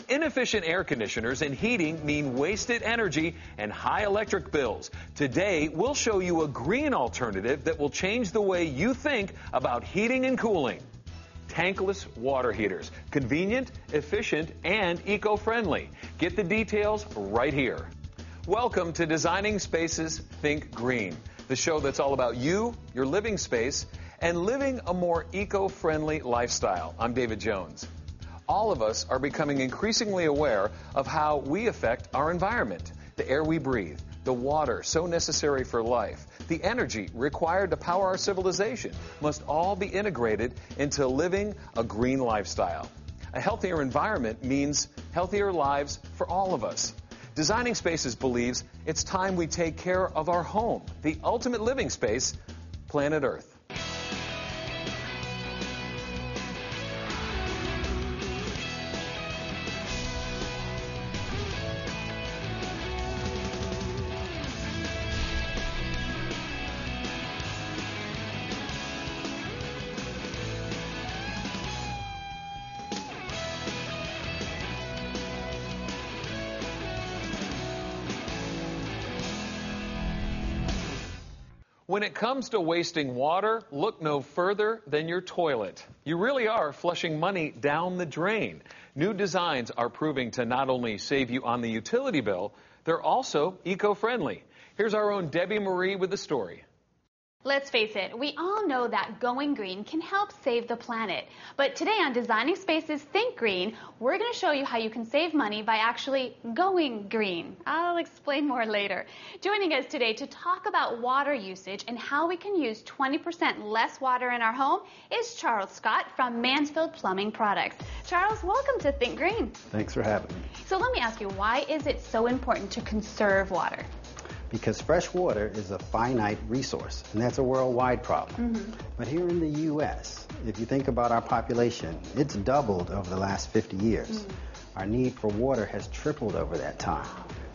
Inefficient air conditioners and heating mean wasted energy and high electric bills. Today, we'll show you a green alternative that will change the way you think about heating and cooling. Tankless water heaters. Convenient, efficient, and eco-friendly. Get the details right here. Welcome to Designing Spaces Think Green, the show that's all about you, your living space, and living a more eco-friendly lifestyle. I'm David Jones. All of us are becoming increasingly aware of how we affect our environment, the air we breathe, the water so necessary for life, the energy required to power our civilization must all be integrated into living a green lifestyle. A healthier environment means healthier lives for all of us. Designing Spaces believes it's time we take care of our home, the ultimate living space, planet Earth. When it comes to wasting water, look no further than your toilet. You really are flushing money down the drain. New designs are proving to not only save you on the utility bill, they're also eco-friendly. Here's our own Debbie Marie with the story. Let's face it, we all know that going green can help save the planet. But today on Designing Spaces Think Green, we're going to show you how you can save money by actually going green. I'll explain more later. Joining us today to talk about water usage and how we can use 20% less water in our home is Charles Scott from Mansfield Plumbing Products. Charles, welcome to Think Green. Thanks for having me. So let me ask you, why is it so important to conserve water? Because fresh water is a finite resource, and that's a worldwide problem. But here in the U.S., if you think about our population, it's doubled over the last 50 years. Our need for water has tripled over that time,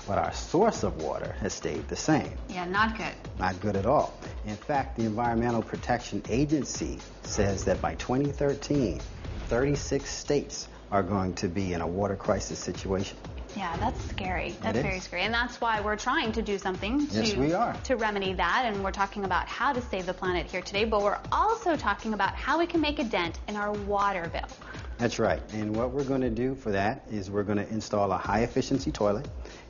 but our source of water has stayed the same. Yeah, not good. Not good at all. In fact, the Environmental Protection Agency says that by 2013, 36 states are going to be in a water crisis situation. Yeah, that's scary. That's very scary. And that's why we're trying to do something to remedy that. And we're talking about how to save the planet here today. But we're also talking about how we can make a dent in our water bill. That's right. And what we're going to do for that is we're going to install a high-efficiency toilet.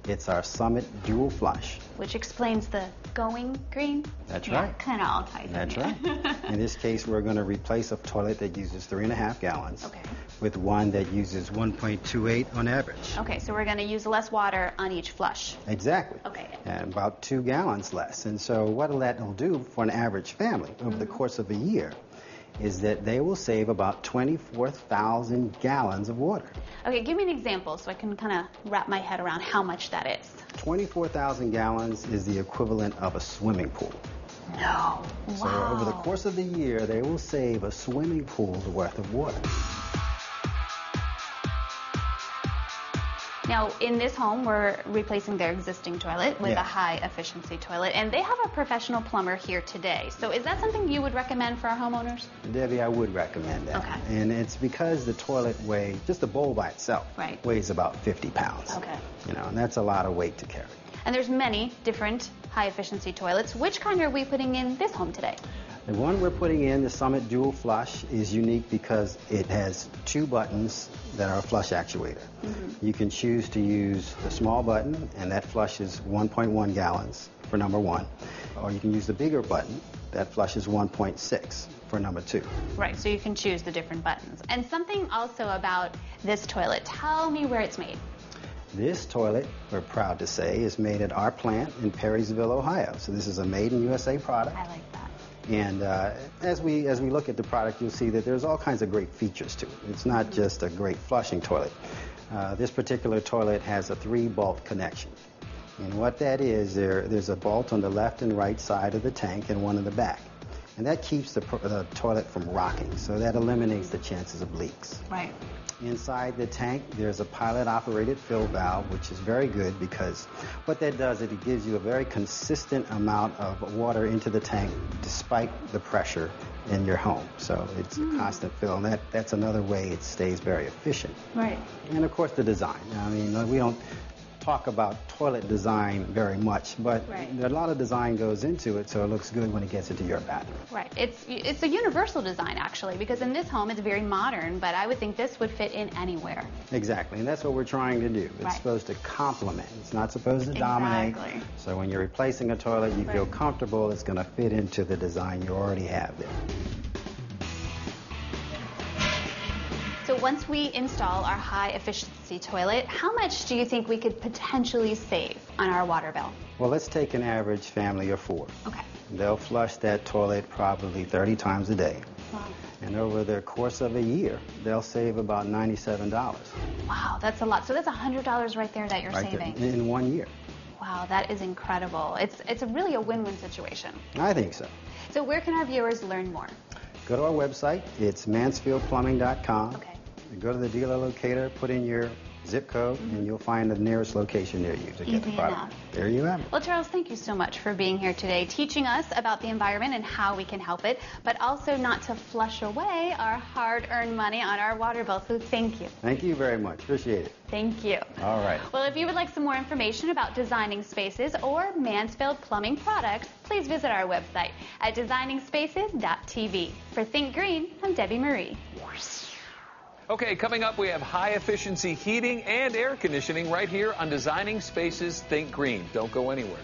It's our Summit Dual Flush. Which explains the going green. That's right. Kind of all ties in. That's right. In this case, we're going to replace a toilet that uses 3.5 gallons with one that uses 1.28 on average. Okay, so we're going to use less water on each flush. Exactly. Okay. And about 2 gallons less. And so what that will do for an average family over the course of a year is that they will save about 24,000 gallons of water. Okay, give me an example so I can kind of wrap my head around how much that is. 24,000 gallons is the equivalent of a swimming pool. No. Wow. So over the course of the year, they will save a swimming pool's worth of water. Now, in this home, we're replacing their existing toilet with a high-efficiency toilet, and they have a professional plumber here today. So is that something you would recommend for our homeowners? Debbie, I would recommend that. Okay. And it's because the toilet weighs, just the bowl by itself, weighs about 50 pounds. Okay. You know, and that's a lot of weight to carry. And there's many different high-efficiency toilets. Which kind are we putting in this home today? The one we're putting in, the Summit Dual Flush, is unique because it has 2 buttons that are a flush actuator. You can choose to use the small button, and that flushes 1.1 gallons for number 1. Or you can use the bigger button, that flushes 1.6 for number 2. Right, so you can choose the different buttons. And something also about this toilet. Tell me where it's made. This toilet, we're proud to say, is made at our plant in Perrysville, Ohio. So this is a made-in-USA product. I like that. And as we look at the product, you'll see that there's all kinds of great features to it. It's not just a great flushing toilet. This particular toilet has a 3-bolt connection. And what that is, there's a bolt on the left and right side of the tank and one in the back. And that keeps the toilet from rocking, so that eliminates the chances of leaks. Right. Inside the tank, there's a pilot-operated fill valve, which is very good because what that does is it gives you a very consistent amount of water into the tank despite the pressure in your home. So it's a constant fill, and that's another way it stays very efficient. Right. And of course the design. I mean, we don't talk about toilet design very much, but a lot of design goes into it, so it looks good when it gets into your bathroom. Right. It's a universal design, actually, because in this home it's very modern, but I would think this would fit in anywhere. Exactly, and that's what we're trying to do. It's supposed to complement. It's not supposed to dominate. So when you're replacing a toilet, you feel comfortable. It's going to fit into the design you already have there. So once we install our high-efficiency toilet, how much do you think we could potentially save on our water bill? Well, let's take an average family of 4. Okay. They'll flush that toilet probably 30 times a day. Wow. And over the course of a year, they'll save about $97. Wow, that's a lot. So that's $100 right there that you're saving. There, in 1 year. Wow, that is incredible. It's really a win-win situation. I think so. So where can our viewers learn more? Go to our website. It's mansfieldplumbing.com. Okay. Go to the dealer locator, put in your zip code, and you'll find the nearest location near you to get the product. Enough. There you have it. Well, Charles, thank you so much for being here today, teaching us about the environment and how we can help it, but also not to flush away our hard-earned money on our water bill. So thank you. Thank you very much. Appreciate it. Thank you. All right. Well, if you would like some more information about designing spaces or Mansfield Plumbing products, please visit our website at designingspaces.tv. For Think Green, I'm Debbie Marie. Okay, coming up, we have high-efficiency heating and air conditioning right here on Designing Spaces Think Green. Don't go anywhere.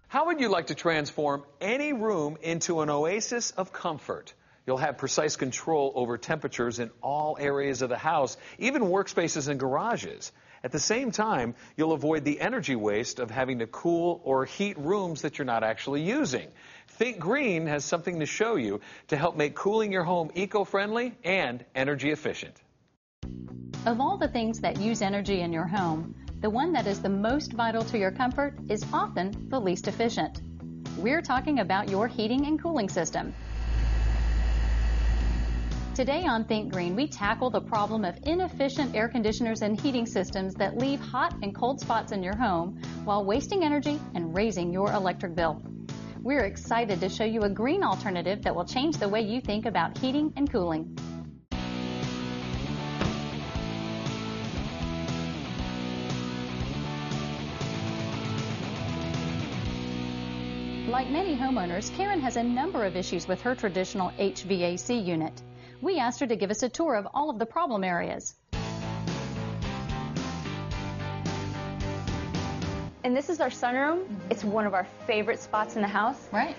How would you like to transform any room into an oasis of comfort? You'll have precise control over temperatures in all areas of the house, even workspaces and garages. At the same time, you'll avoid the energy waste of having to cool or heat rooms that you're not actually using. Think Green has something to show you to help make cooling your home eco-friendly and energy efficient. Of all the things that use energy in your home, the one that is the most vital to your comfort is often the least efficient. We're talking about your heating and cooling system. Today on Think Green, we tackle the problem of inefficient air conditioners and heating systems that leave hot and cold spots in your home while wasting energy and raising your electric bill. We're excited to show you a green alternative that will change the way you think about heating and cooling. Like many homeowners, Karen has a number of issues with her traditional HVAC unit. We asked her to give us a tour of all of the problem areas. And this is our sunroom. It's one of our favorite spots in the house. Right.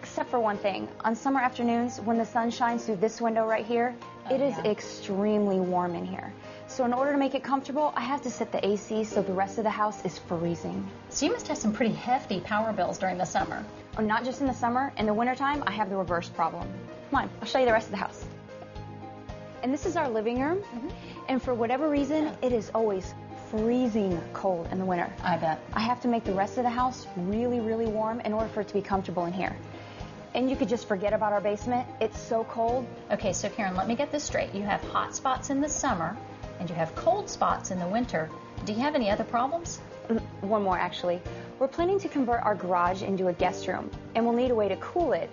Except for one thing. On summer afternoons, when the sun shines through this window right here, it is extremely warm in here. So in order to make it comfortable, I have to set the AC so the rest of the house is freezing. So you must have some pretty hefty power bills during the summer. Oh, not just in the summer. In the wintertime, I have the reverse problem. Come on, I'll show you the rest of the house. And this is our living room. And for whatever reason, it is always freezing cold in the winter. I bet. I have to make the rest of the house really, really warm in order for it to be comfortable in here. And you could just forget about our basement. It's so cold. Okay, so Karen, let me get this straight. You have hot spots in the summer and you have cold spots in the winter. Do you have any other problems? One more, actually. We're planning to convert our garage into a guest room, and we'll need a way to cool it.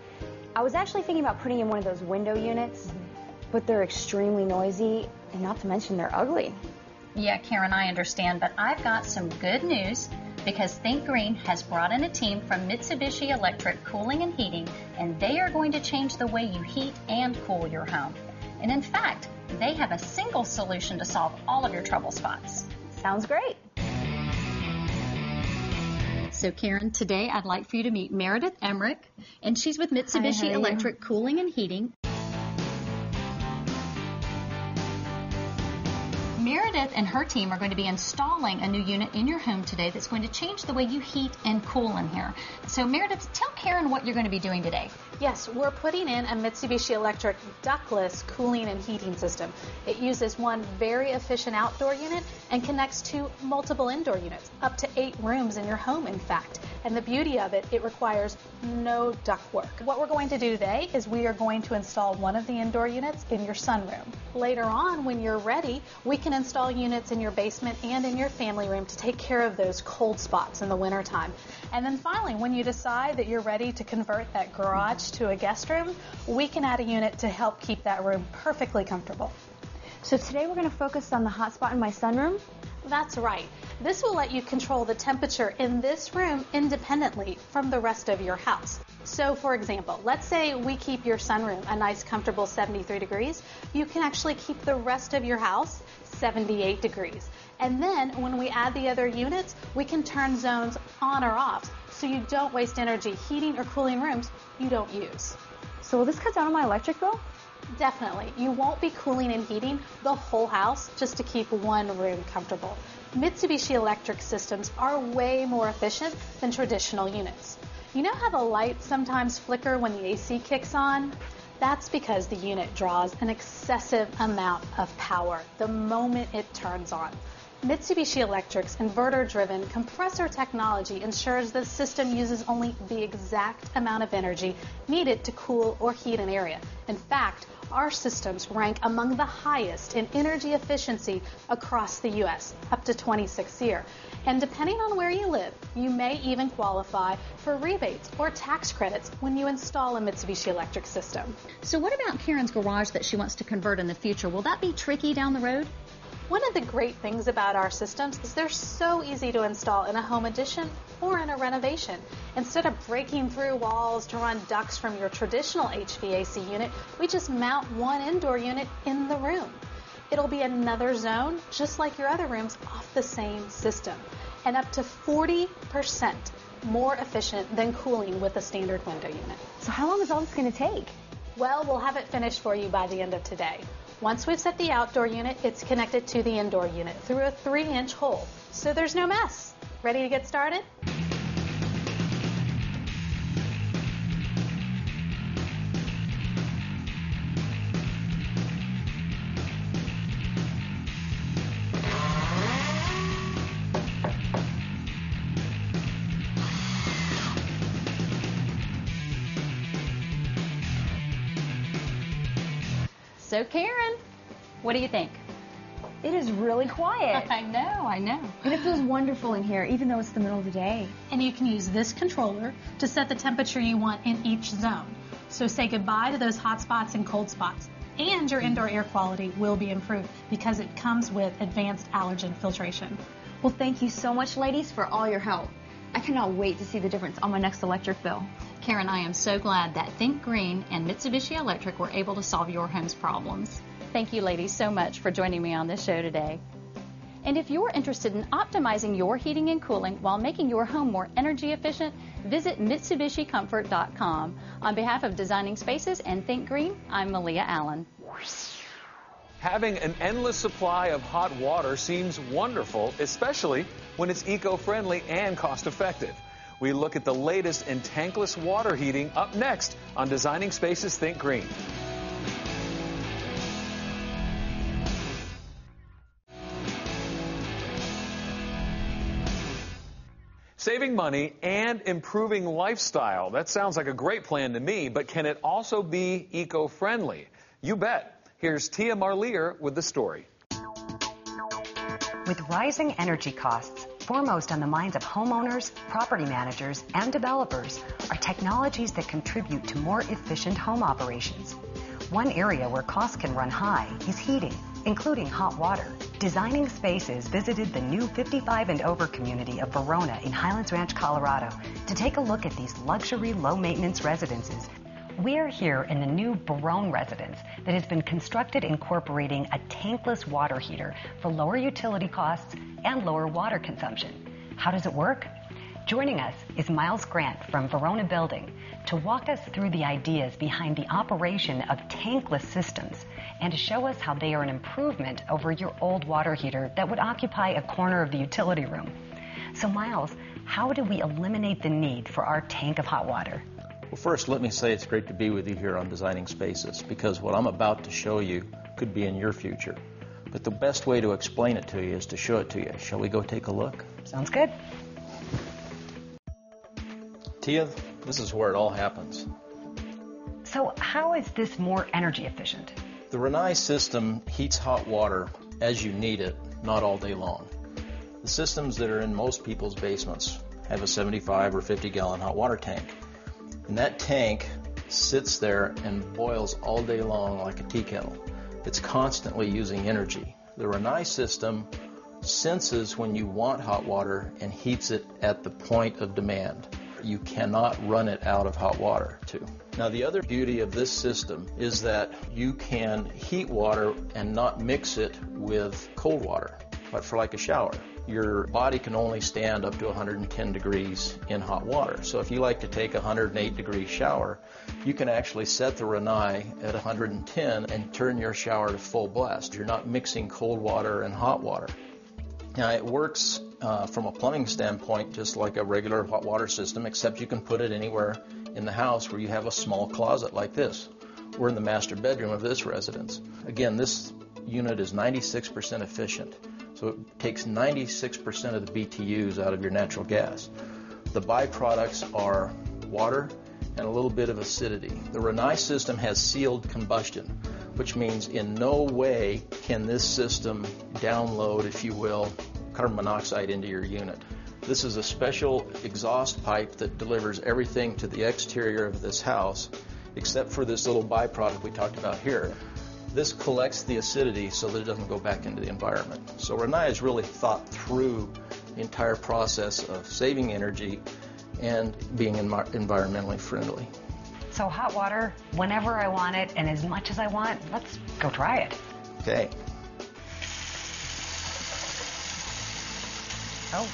I was actually thinking about putting in one of those window units, but they're extremely noisy, and not to mention they're ugly. Yeah, Karen, I understand, but I've got some good news because Think Green has brought in a team from Mitsubishi Electric Cooling and Heating, and they are going to change the way you heat and cool your home. And in fact, they have a single solution to solve all of your trouble spots. Sounds great. So Karen, today I'd like for you to meet Meredith Emmerich, and she's with Mitsubishi Electric Cooling and Heating. Meredith and her team are going to be installing a new unit in your home today that's going to change the way you heat and cool in here. So Meredith, tell Karen what you're going to be doing today. Yes, we're putting in a Mitsubishi Electric ductless cooling and heating system. It uses one very efficient outdoor unit and connects to multiple indoor units, up to 8 rooms in your home, in fact. And the beauty of it, it requires no ductwork. What we're going to do today is we are going to install one of the indoor units in your sunroom. Later on, when you're ready, we can install units in your basement and in your family room to take care of those cold spots in the wintertime. And then finally, when you decide that you're ready to convert that garage to a guest room, we can add a unit to help keep that room perfectly comfortable. So today we're going to focus on the hot spot in my sunroom? That's right. This will let you control the temperature in this room independently from the rest of your house. So for example, let's say we keep your sunroom a nice comfortable 73 degrees. You can actually keep the rest of your house 78 degrees. And then when we add the other units, we can turn zones on or off so you don't waste energy heating or cooling rooms you don't use. So will this cut down on my electric bill? Definitely. You won't be cooling and heating the whole house just to keep one room comfortable. Mitsubishi Electric systems are way more efficient than traditional units. You know how the lights sometimes flicker when the AC kicks on? That's because the unit draws an excessive amount of power the moment it turns on. Mitsubishi Electric's inverter-driven compressor technology ensures the system uses only the exact amount of energy needed to cool or heat an area. In fact, our systems rank among the highest in energy efficiency across the U.S., up to 26th year. And depending on where you live, you may even qualify for rebates or tax credits when you install a Mitsubishi Electric system. So what about Karen's garage that she wants to convert in the future? Will that be tricky down the road? One of the great things about our systems is they're so easy to install in a home addition or in a renovation. Instead of breaking through walls to run ducts from your traditional HVAC unit, we just mount one indoor unit in the room. It'll be another zone, just like your other rooms, off the same system, and up to 40% more efficient than cooling with a standard window unit. So how long is all this going to take? Well, we'll have it finished for you by the end of today. Once we've set the outdoor unit, it's connected to the indoor unit through a 3-inch hole, so there's no mess. Ready to get started? So Karen, what do you think? It is really quiet. I know. And it feels wonderful in here, even though it's the middle of the day. And you can use this controller to set the temperature you want in each zone. So say goodbye to those hot spots and cold spots. And your indoor air quality will be improved because it comes with advanced allergen filtration. Well, thank you so much, ladies, for all your help. I cannot wait to see the difference on my next electric bill. Karen, I am so glad that Think Green and Mitsubishi Electric were able to solve your home's problems. Thank you, ladies, so much for joining me on this show today. And if you're interested in optimizing your heating and cooling while making your home more energy efficient, visit MitsubishiComfort.com. On behalf of Designing Spaces and Think Green, I'm Malia Allen. Having an endless supply of hot water seems wonderful, especially when it's eco-friendly and cost-effective. We look at the latest in tankless water heating up next on Designing Spaces Think Green. Saving money and improving lifestyle. That sounds like a great plan to me, but can it also be eco-friendly? You bet. Here's Tia Marlier with the story. With rising energy costs, foremost on the minds of homeowners, property managers, and developers are technologies that contribute to more efficient home operations. One area where costs can run high is heating, including hot water. Designing Spaces visited the new 55 and over community of Verona in Highlands Ranch, Colorado, to take a look at these luxury, low-maintenance residences. We are here in the new Barone residence that has been constructed incorporating a tankless water heater for lower utility costs and lower water consumption. How does it work? Joining us is Miles Grant from Verona Building to walk us through the ideas behind the operation of tankless systems and to show us how they are an improvement over your old water heater that would occupy a corner of the utility room. So Miles, how do we eliminate the need for our tank of hot water? Well, first, let me say it's great to be with you here on Designing Spaces, because what I'm about to show you could be in your future. But the best way to explain it to you is to show it to you. Shall we go take a look? Sounds good. Tia, this is where it all happens. So how is this more energy efficient? The Rinnai system heats hot water as you need it, not all day long. The systems that are in most people's basements have a 75 or 50-gallon hot water tank. And that tank sits there and boils all day long like a tea kettle. It's constantly using energy. The Rinnai system senses when you want hot water and heats it at the point of demand. You cannot run it out of hot water, too. Now, the other beauty of this system is that you can heat water and not mix it with cold water, but for like a shower. Your body can only stand up to 110 degrees in hot water. So if you like to take a 108-degree shower, you can actually set the Rinnai at 110 and turn your shower to full blast. You're not mixing cold water and hot water. Now, it works from a plumbing standpoint just like a regular hot water system, except you can put it anywhere in the house where you have a small closet like this. We're in the master bedroom of this residence. Again, this unit is 96% efficient. So it takes 96% of the BTUs out of your natural gas. The byproducts are water and a little bit of acidity. The Rinnai system has sealed combustion, which means in no way can this system download, if you will, carbon monoxide into your unit. This is a special exhaust pipe that delivers everything to the exterior of this house, except for this little byproduct we talked about here. This collects the acidity so that it doesn't go back into the environment. So Rinnai has really thought through the entire process of saving energy and being environmentally friendly. So hot water whenever I want it and as much as I want. Let's go try it. Okay. Oh,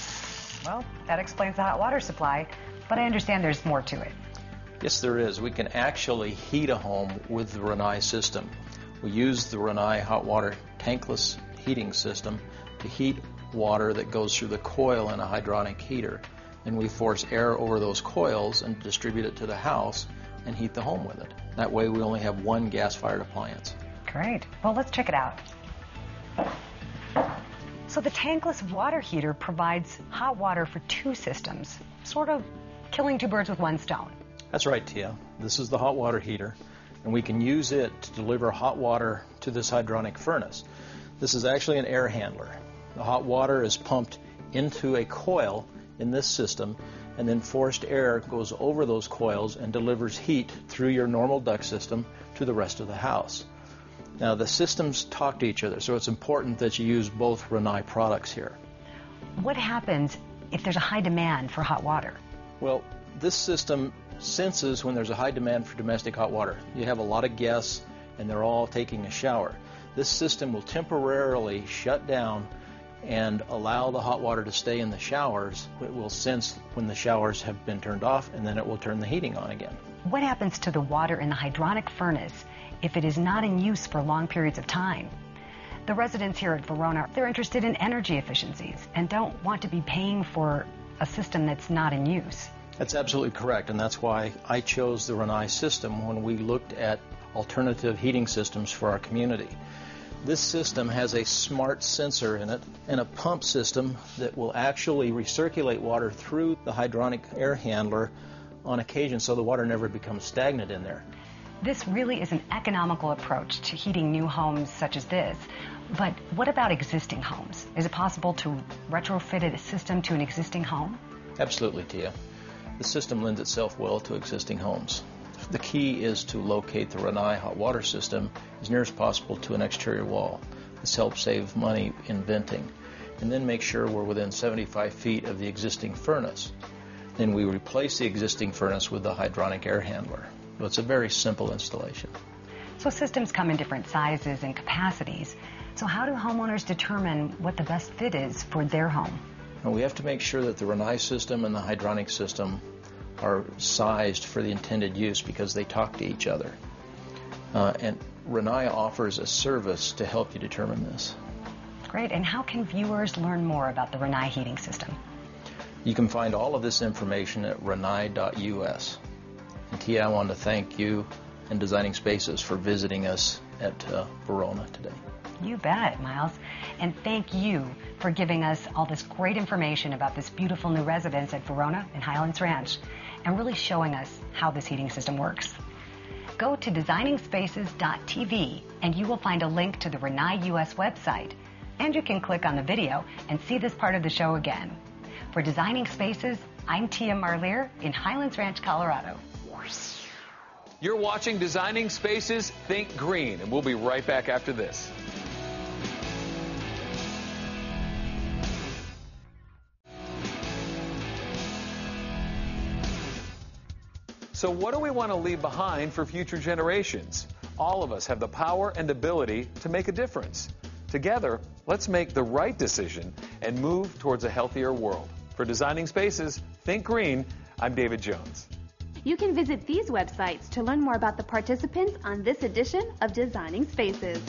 well, that explains the hot water supply, but I understand there's more to it. Yes, there is. We can actually heat a home with the Rinnai system. We use the Rinnai hot water tankless heating system to heat water that goes through the coil in a hydronic heater. And we force air over those coils and distribute it to the house and heat the home with it. That way we only have one gas-fired appliance. Great. Well, let's check it out. So the tankless water heater provides hot water for two systems, sort of killing two birds with one stone. That's right, Tia. This is the hot water heater, and we can use it to deliver hot water to this hydronic furnace. This is actually an air handler. The hot water is pumped into a coil in this system, and then forced air goes over those coils and delivers heat through your normal duct system to the rest of the house. Now, the systems talk to each other, so it's important that you use both Rinnai products here. What happens if there's a high demand for hot water? Well, this system senses when there's a high demand for domestic hot water. You have a lot of guests, and they're all taking a shower. This system will temporarily shut down and allow the hot water to stay in the showers. It will sense when the showers have been turned off, and then it will turn the heating on again. What happens to the water in the hydronic furnace if it is not in use for long periods of time? The residents here at Verona, they're interested in energy efficiencies and don't want to be paying for a system that's not in use. That's absolutely correct, and that's why I chose the Rinnai system when we looked at alternative heating systems for our community. This system has a smart sensor in it and a pump system that will actually recirculate water through the hydronic air handler on occasion so the water never becomes stagnant in there. This really is an economical approach to heating new homes such as this. But what about existing homes? Is it possible to retrofit a system to an existing home? Absolutely, Tia. The system lends itself well to existing homes. The key is to locate the Rinnai hot water system as near as possible to an exterior wall. This helps save money in venting. And then make sure we're within 75 feet of the existing furnace. Then we replace the existing furnace with the hydronic air handler. So it's a very simple installation. So systems come in different sizes and capacities. So how do homeowners determine what the best fit is for their home? Well, we have to make sure that the Rinnai system and the hydronic system are sized for the intended use because they talk to each other. And Rinnai offers a service to help you determine this. Great. And how can viewers learn more about the Rinnai heating system? You can find all of this information at rinnai.us. Tia, I wanted to thank you and Designing Spaces for visiting us at Verona today. You bet, Miles. And thank you for giving us all this great information about this beautiful new residence at Verona and Highlands Ranch and really showing us how this heating system works. Go to designingspaces.tv and you will find a link to the Rinnai US website. And you can click on the video and see this part of the show again. For Designing Spaces, I'm Tia Marlier in Highlands Ranch, Colorado. You're watching Designing Spaces Think Green, and we'll be right back after this. So what do we want to leave behind for future generations? All of us have the power and ability to make a difference. Together, let's make the right decision and move towards a healthier world. For Designing Spaces Think Green, I'm David Jones. You can visit these websites to learn more about the participants on this edition of Designing Spaces.